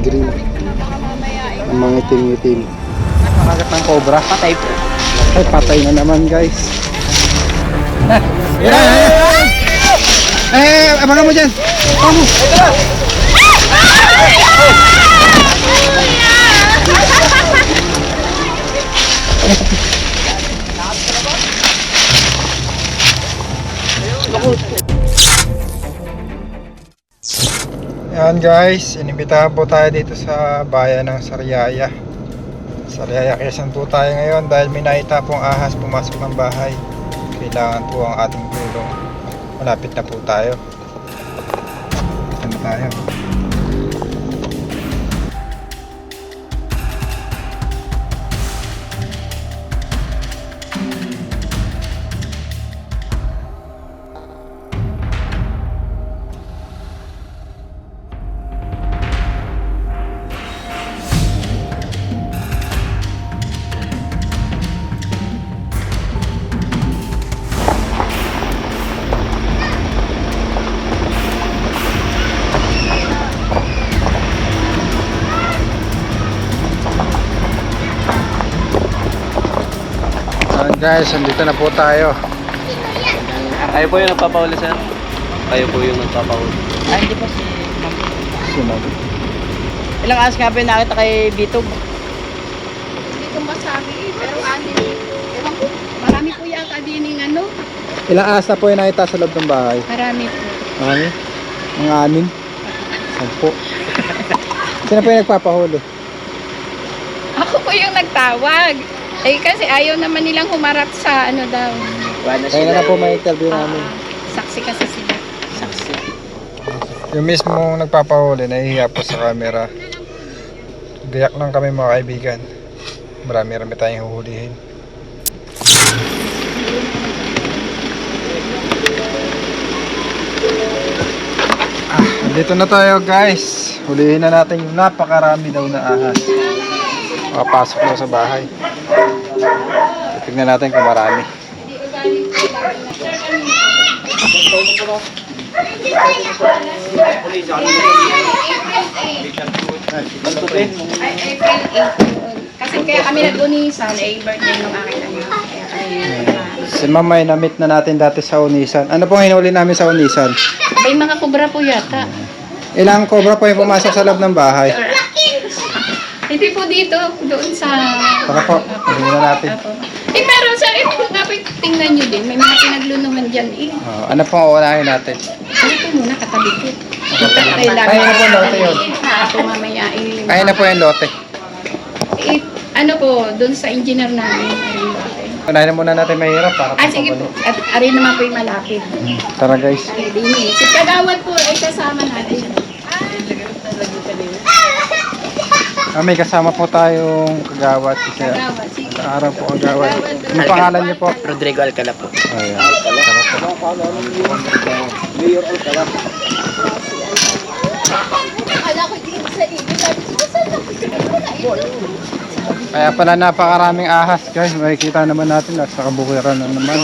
Green. Ang mga itim-itim. Nakagat ng cobra. Patay po. Ay, patay na naman guys. Abangan mo dyan. Vamos. Yan guys, inimbitahan po tayo dito sa bayan ng Sariaya. Sariaya Quezon po tayo ngayon dahil may nakita pong ahas pumasok ng bahay. Kailangan po ang ating tulong. Malapit na po tayo. Ano tayo? Guys, andito na po tayo. Kayo po yung nagpapahuli, sir? Kayo po yung nagpapahuli. Hindi po si Ma'am. Sumagot. Ilang alas nga po yung nakita kay Bitog? Hindi ko masabi, pero anin. Ewan ko, marami po yata din yung ano. Ilang ahas na po yung nakita sa loob ng bahay? Marami po. Marami? Mga 6? 10. Sino po yung nagpapahuli? Ako po yung nagtawag. Eh kasi ayaw naman nilang humarap sa ano daw. Kaya na po may interview namin. Saksi kasi sila. Saksi. Yung mismo nagpapahuli, nahihiya po sa camera. Gayak lang kami mga kaibigan. Marami-rami tayong huhulihin. Dito na tayo guys. Hulihin na natin yung napakarami daw na ahas. Makapasok na sa bahay. Tignan natin kung marami. April 8. Kasi kaya kami nag-unisan, eh, birthday ng aking anak. Si Mamay, na-meet na natin dati sa Unisan. Ano pong hinuli namin sa Unisan? May mga kubra po yata. Ilang cobra po yung pumasok sa loob ng bahay? Hindi po dito, doon sa... Saka po, hulihin na natin. Apo. Eh pero sa ito nga po, tingnan nyo din, may mga pinaglunungan dyan eh. Ano pong uunahin natin? Ano po muna, katabi ko. Ay, ano po yung lote yun? Ako mamaya eh. Ayun na po yung lote. Eh, ano po, doon sa engineer namin. Unahin na muna natin mahirap para Sige po, at arin naman po yung malapit. Tara guys. Ay, dini. Si Kagawad po ay kasama natin. May kasama po tayong kagawad. Kasi Kagawad, sige. sa araw po kagawad. Yung pangalan niyo po? Rodrigo Alcala po. Ayan. Tara po. Mayor Alcala. Akala ko dito sa iyo. Sabi ko, saan ako? Kaya pala napakaraming ahas guys. Makikita naman natin nasa kabukiran na naman.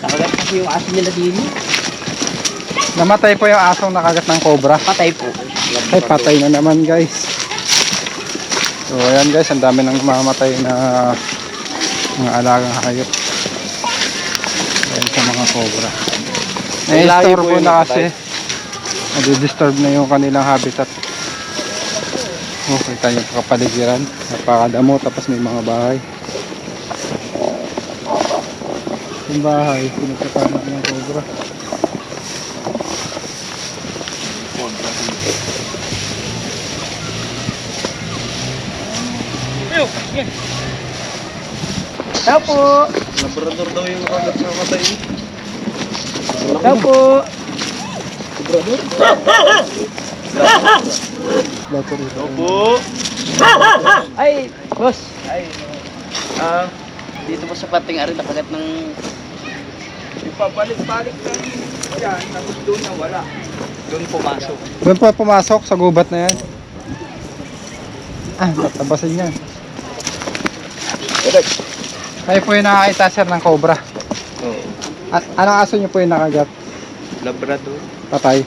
Nakagat kasi yung aso nila din. Namatay po yung asong nakagat ng cobra. Patay po. Ay, patay na naman guys. So ayan guys, ang dami nang mamatay na mga alagang hayop. Ayan sa mga cobra. Na-istorbo na kasi. Nadi-disturb na yung kanilang habitat. Oh, kita nyo kapaligiran. Napakadamo, tapos may mga bahay. Yung bahay, pinagkatama ng cobra. Tao po. Labrador daw yung nakagat sa matay. Tao po. Po. Ay, boss. Ay. Dito po sa pating ari nakagat ng Ipabalik-balik na yan. Tapos doon na wala. doon pumasok. Doon pa pumasok sa gubat na yan. Tabasin yan. Kayo po yung nakakita sir ng cobra. Oo. Anong aso niyo po yung nakagat? Labrador. Patay.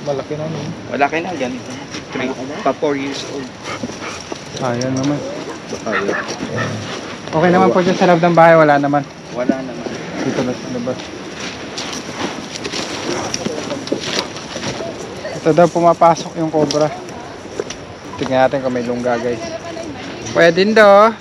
Malaki na yun. Malaki na, ganito. 4 years old. Sayang naman. Ayun. Okay naman po dyan sa loob ng bahay, wala naman. Wala naman. Dito na sa labas. Ito daw pumapasok yung cobra. Tingnan natin kung may lungga guys. Pwede din daw.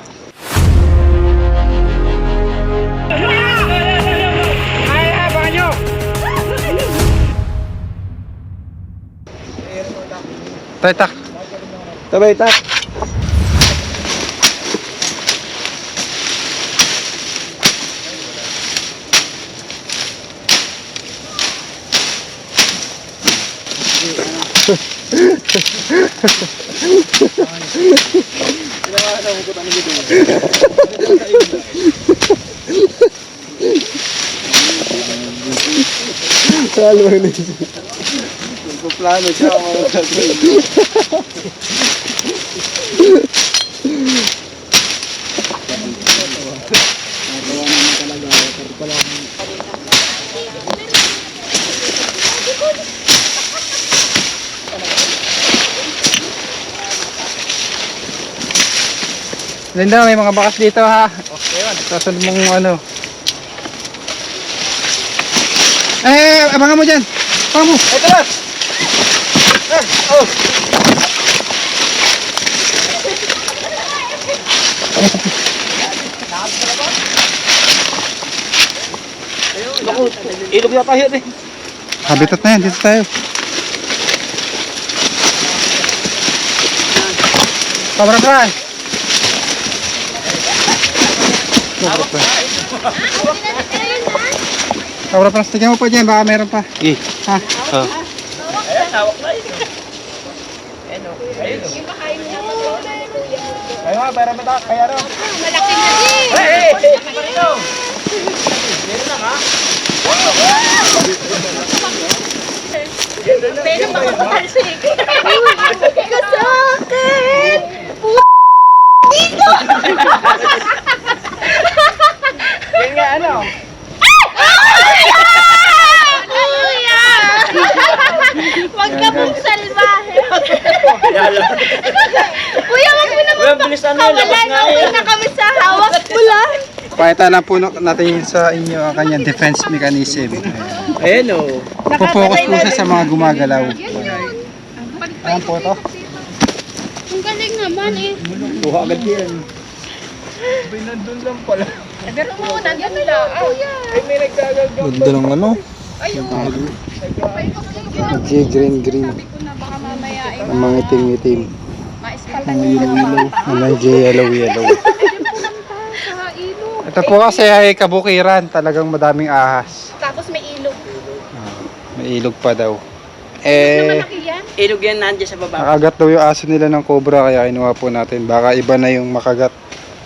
Tay tak. Tabay, tak. Lalo na. Plano siya mga gagawin. Linda, may mga bakas dito ha. Sasunod mong ano. Abangan mo dyan. Abangan mo. Ay, tara! Oh! Naku, ilog na tayo eh. Habitat na yan, dito tayo. Cobra fry. Cobra fry. Cobra fry, stigyan mo pa dyan, baka meron pa. Eh. Ha? Oh. Ayaw nga, para mata, kaya rin. Malaki na din. Hey! Pero makapatalsik. Ka sa akin. Yan nga ano? Kuya! Huwag ka mong salbahe. Kuya, wag mo naman pakawalan. Okay na kami sa hawak mo lang. Pakita lang po natin sa inyo ang kanyang defense mechanism. Ayan o. Focus po siya sa mga gumagalaw. Ayan po ito. Ang galing naman eh. Buha agad yan. Pero mo, nandiyan nila. Kuya. Ganda ng ano? Green. Sabi ko na baka mamaya eh. Ang mga itim-itim. Maispaltan Ang niyo. yellow. Ang yellow. Sa ilog. Ito po kasi ay kabukiran. Talagang madaming ahas. Tapos may ilog. May ilog pa daw. Na malaki yan. Ilog yan nandiyan sa baba. Nakagat daw yung aso nila ng cobra kaya kinuha po natin. Baka iba na yung makagat.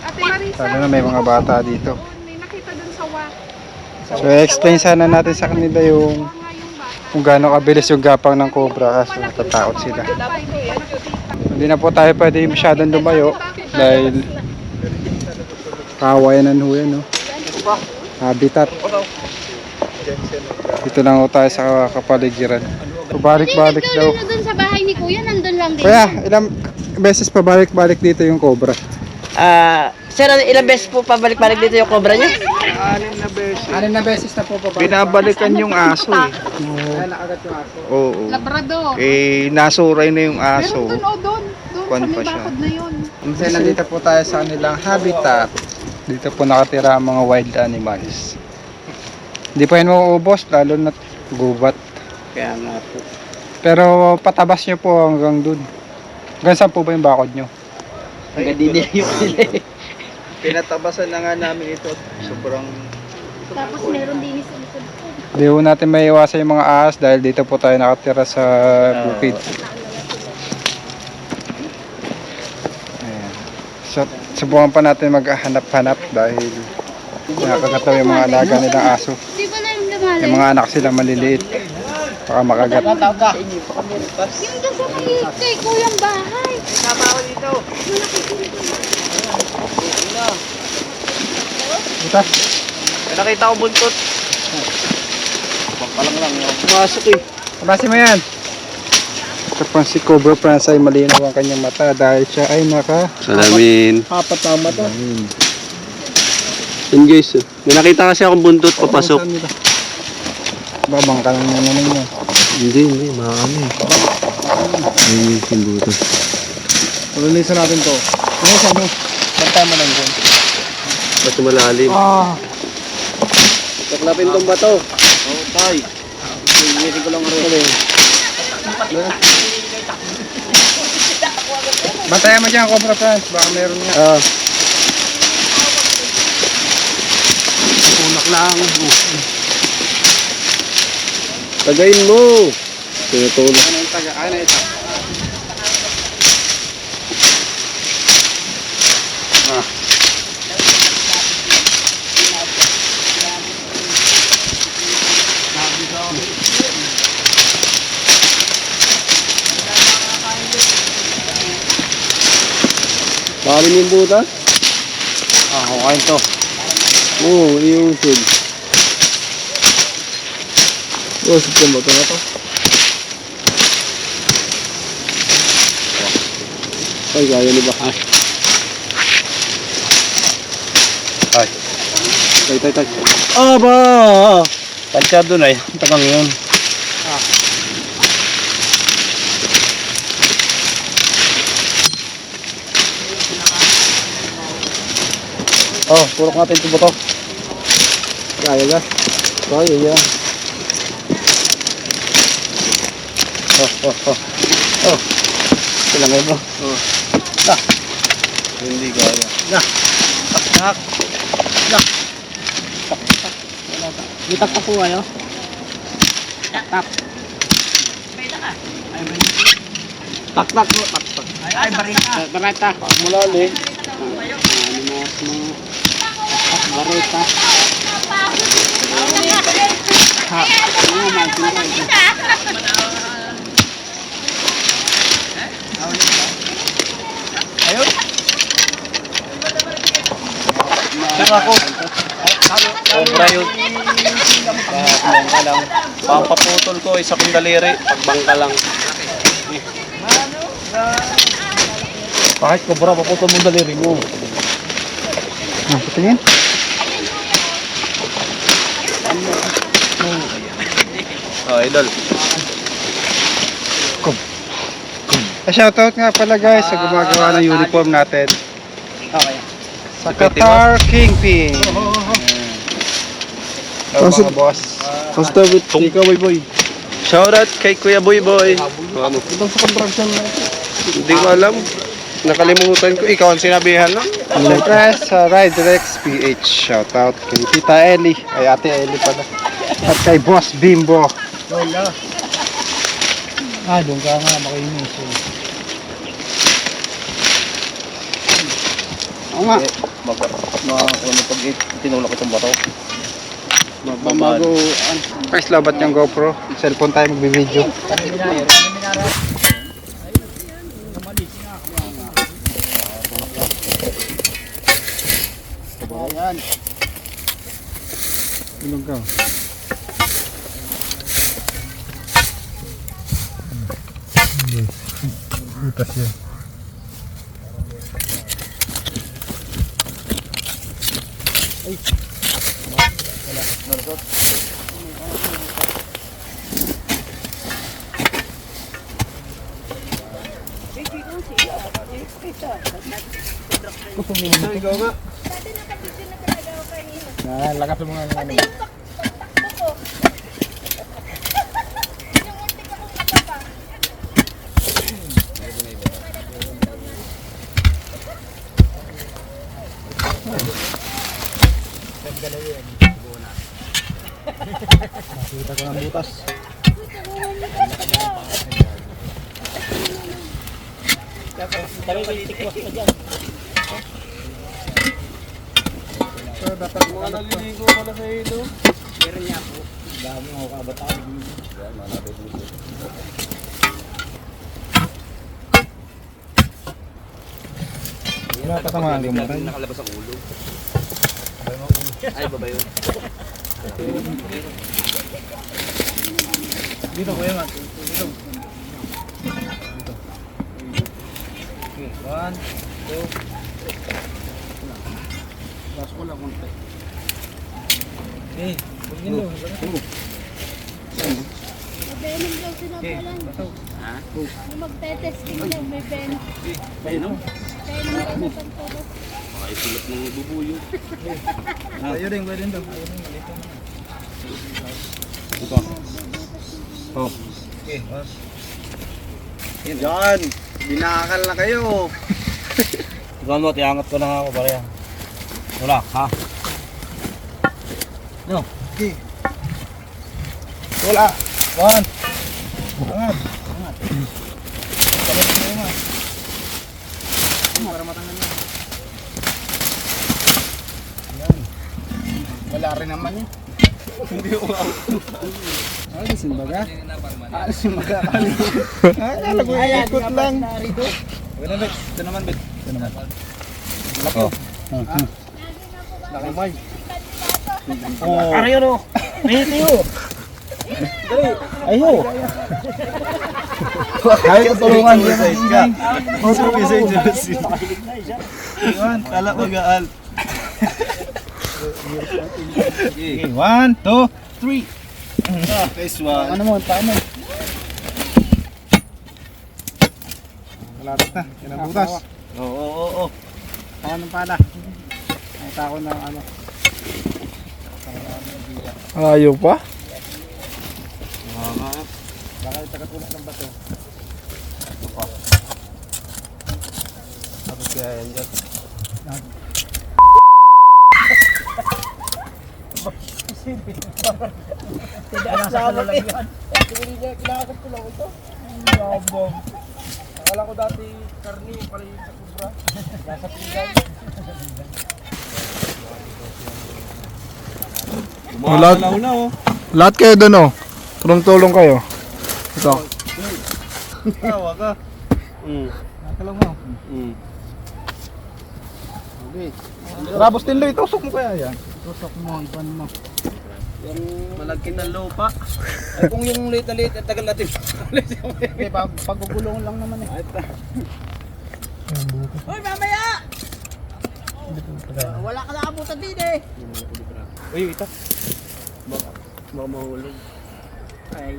Ate Marisa. Lalo na may mga bata dito. May nakita dun sa wak. So explain sana natin sa kanila yung Nga yung bata. kung gaano kabilis yung gapang ng cobra kasi natatakot sila. Hindi na po tayo pwede masyadong lumayo dahil kawayan ho yan, no? Habitat. Dito lang ho tayo sa kapaligiran. Pabalik-balik daw. Hindi, dun sa bahay ni Kuya, nandun lang din. Kuya, ilang beses pabalik-balik dito yung cobra? Sir, ilang beses po pabalik-balik dito yung cobra niya? 6 na beses na po pabalik. Binabalikan yung aso eh. Kaya nakagat yung aso. Oo. Labrador. Nasuray na yung aso. Meron dun o dun. Dun Kwan sa may pa siya. bakod na yun. Kasi nandito po tayo sa kanilang habitat. Dito po nakatira ang mga wild animals. Hindi pa yun mauubos, lalo na gubat. Kaya nga po. Pero patabas nyo po hanggang dun. Hanggang saan po ba yung bakod nyo? Hanggang di nila yung sila eh. Pinatabasan na nga namin ito. Sobrang Tapos meron din sa likod ko. Hindi po natin may iwasan yung mga ahas dahil dito po tayo nakatira sa bukid. Ayan. So, subukan pa natin maghanap-hanap dahil nakakagat daw yung mga alaga nilang aso. Di ba na yung lumalay? Yung mga anak sila maliliit. Baka makagat. Yung dun sa may kay Kuyang bahay. Ito. May nakita ko buntot. Palang lang. Pumasok eh. Tabasin mo yan. Ito pang si Cobra France ay malinaw ang kanyang mata dahil siya ay Salamin. Apat na mata. Yun guys, may nakita kasi akong buntot papasok. Babang ka lang naman niya. Hindi, makakami. Ayun yung buntot. Tulunisan natin to. Ano sa ano? Bantay mo lang dyan. Ba't malalim? Taklapin tong bato. Oo, tay. Hindi ko lang rin. Bantayan mo dyan, Cobra France. Baka meron nga. Unak lang. Tagayin mo. Tinutulog. Ano yung taga? Ano ito? Bakalim yung butas? Okay to. Oo, yung sud. Sud ka ba ito na to? Ay, kaya ni ba? Ay. Tay. Aba! Tansya doon ay. Takang yun. Oh, purok natin ito buto. Kaya ka? Kaya yan. Oh. Silangay mo. Hindi kaya. Bitak pa po kayo. Tak mo. Ay, barita. Mulali. Barita. Saka ako. Obra yun. Pagbangka lang. Pampaputol ko, isa kong daliri. Pagbangka lang. Bakit Cobra? Paputol mo daliri mo. Patingin? Oh, idol. Shoutout nga pala guys sa gumagawa ng uniform natin. Okay. Sa Qatar Kingpin. Hello Pasok. mga boss. Basta with ikaw, boy. Shoutout kay Kuya Boy. Ano? Itong sa construction na ito. Hindi ko alam. Nakalimutan ko. Ikaw ang sinabihan lang. Siyempre sa Riderex PH. Shoutout kay Tita Ellie. Ay Ate Ellie pala. At kay Boss Bimbo. Lola. Doon ka nga makinis. Oo nga. Ano pag tinulak itong bato? Mamago. Guys, labat yung GoPro. Cellphone tayo magbi-video. Ayan. Ilong ka. Butas yan. Ikaw nga. Lakas mo nga ng ano. Nakita ko ng butas. Dapat mga naliligo pala sa ito. Meron niya po. Dami ako kabataan. Wala pa tama ang gumatay. Nakalabas ang ulo. Ay, baba yun. Dito kuya, dito. 1, 2. Gas ko lang konti. Okay, pagin mo. Venom daw sinapalan. Ha? Yung magte-testing daw, may venom. Venom? Venom daw na pagturo. Ay, sulat ng bubuyo. Tayo rin, pwede daw. Ito. Oh. Okay, boss. Yan! Binakal na kayo! Ikaw mo, tiangat ko na ako, pare. Wala, ha? No. Okay. Wala! 1! Angat! Angat! Angat mo naman. Para matanggal yan. Yan. Wala rin naman eh. Hindi ko alisin ba ka? Alisin ba ka? Akala ko ikot lang. Okay na, Bet. Ito naman, Bet. Ito naman. Laki oh. Laki bay. Oh. Arayo no. Mehiti ho. Ayo. Kahit tulungan mo sa iska. Motor pisay jersey. Iwan, tala mag-aal. Okay, 1, 2, 3. Nice one. Ano mo, paano? Malapit na, yan ang butas. Oo. Paano pala? Nakita ko na ano. Ayaw pa? Baka tagatulak ng bato. Tapos kaya yan dyan. Salamat eh. Kinakot ko lang ito. Yabang. Akala ko dati karni yung pala yung sa kubra. Nasa tinggal. Lahat, lahat kayo doon oh. Tulong-tulong kayo. Ito. Tawa ka. Nakalong mo. Okay. Rabos din lang, tusok mo kaya yan. Tusok mo, ipan mo. Yung malagkin ng lupa. Ay kung yung late na late, tagal natin. Okay, pagugulong lang naman eh. Hoy, mamaya! Wala ka nakabutan din eh. Uy, ito. Baka mahulog. Ay,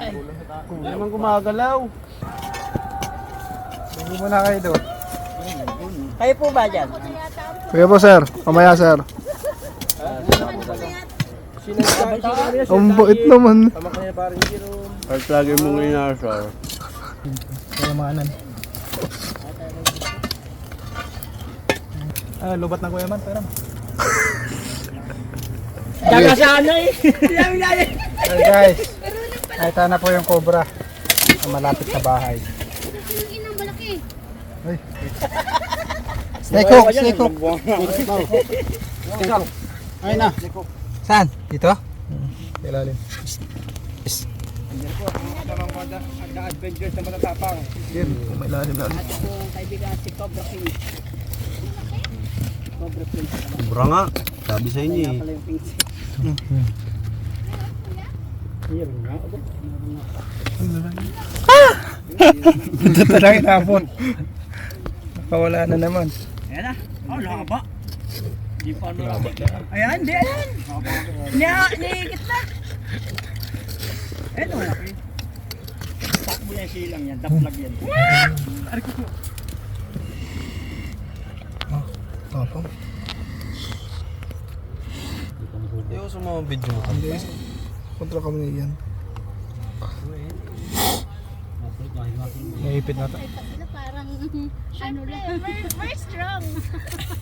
Hindi naman gumagalaw. Hindi mo na kayo doon. kayo po ba dyan? Sige po sir. Mamaya sir. Ang bait naman. At lagi mong inasar. Kalamanan. Lubat na Kuya Man, pera. Daga sa ano eh. Hey guys, nakita na po yung cobra na malapit sa bahay. Yung inang malaki. Snake hook, snake hook. Ayun na. Saan? Dito? Ilalim. Adventures na matatapang. Yun, may ilalim na. Ito po ang kaibigan si Cobra King. Cobra King. Sobra nga. Sabi sa inyo eh. Pala yung pink. Ito talaga inapon. Nakawala na naman. Ayan na. Oh, laba. Di pa ano. Ayan, di ayan. Niikit na. Ayan, wala kayo. Takbo yan silang yan. Daplag yan. Tapos. Ayaw sa mga video. Kontra kami yan. Naipit na ito. Sila parang ano lang. Very strong.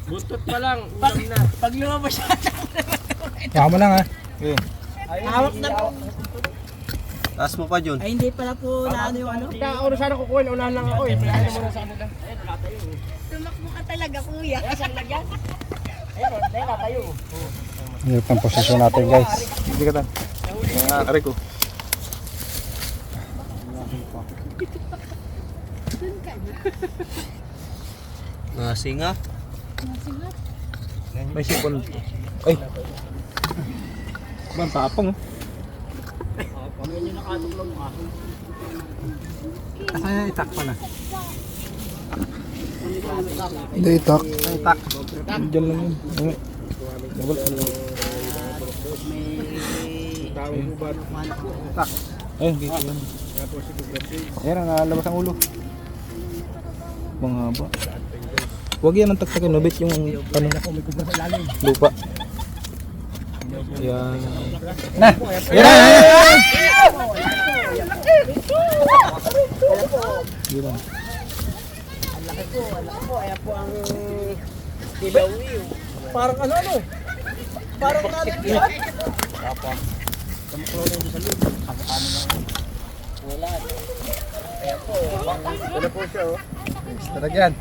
Buntot pa lang. Pag lumabas siya. Kaya mo lang ha. Hawak na po. Taas mo pa, John. Ay, hindi pala po na ano yung ano. Ako sana kukuhin. Unahan lang ako eh. Kaya mo na sa ano lang. Tumakbo ka talaga, kuya. Saan lagyan? Ayun, dahil tayo. Hirap ang posisyon natin guys. Hindi ka tan. Aray ko. Dun ka na. Nasinga. Masingat. May sipon. Ay. Bang tapang oh. Asaya itak pala. Hindi, itak. Itak. Diyan lang yun. Itak. Ayun, dito lang. Ayan, nalabas ang ulo. Mahaba. Huwag yan ang taktakin, nabit yung ano, lupa. Yan. Na! Ayan! Yun lang. Parang ano? Parang nalagyan. Talagyan.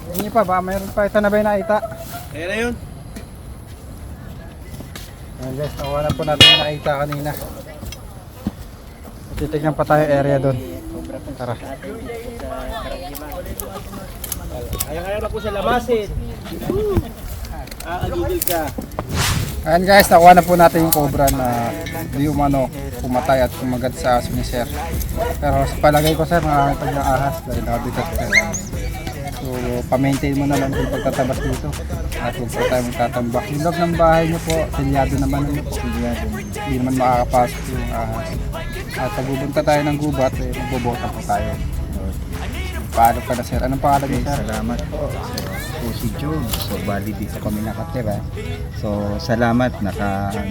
Hindi pa ba? Mayroon pa. Ito na ba yung nakita? Ayan na yun. Ayan guys, nakuha na po natin yung nakita kanina. Titignan pa tayo area doon. Tara. Kaya na po sa labasin. Agigil ka. Ayan guys, nakuha na po natin yung cobra na di umano pumatay at kumagat sa aso ni sir. Pero sa palagay ko sir, makakitag ng ahas dahil nakabigat sir. So, pa-maintain mo na lang yung pagtatabas dito. At huwag po tayo magtatambak. Yung loob ng bahay nyo po, silyado naman yun po. Hindi naman makakapasok yung ahas. At pag bubunta tayo ng gubat, eh, magbobota po tayo. Paano pa na sir? Anong pangalan niyo sir? Salamat po. So, si Job. So, bali dito kami nakatira. So, salamat.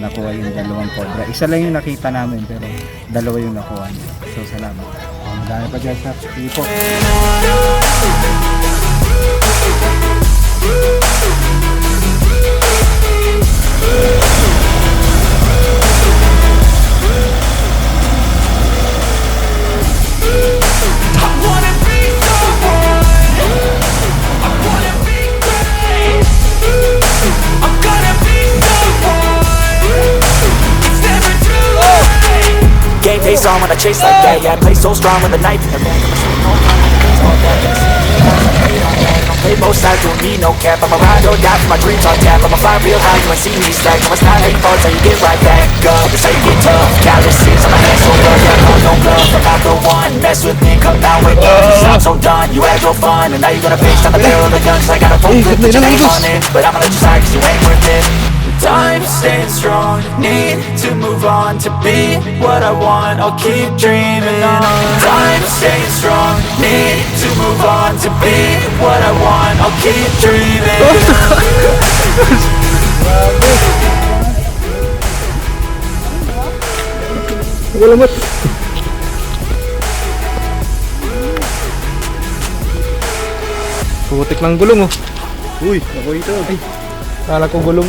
Nakuha yung dalawang cobra. Isa lang yung nakita namin, pero dalawa yung nakuha niya. So, salamat. Madami pa dyan sir. Sige po. Game face on when I chase like that. Yeah, I play so strong with a knife in the back of my Don't play both sides, don't need no cap. I'm a ride or die for my dreams on tap. I'ma fly real high, you ain't see me stack. No, it's not how you fall, it's how you get right back up. It's how you get tough. Calluses on my hands so rough, yeah, I call no bluff. I'm not the one, mess with me, come down with guns. I'm so done, you had your fun, and now you're gonna face down the barrel of the guns. I got a full clip, put your name on it, but I'ma let you slide 'cause you ain't worth it. Time staying strong, need to move on to be what I want, I'll keep dreaming on. Time staying strong, need to move on to be what I want, I'll keep dreaming on. Salamat. Putik ng gulong oh. Uy, ako ito. Kala ko gulong.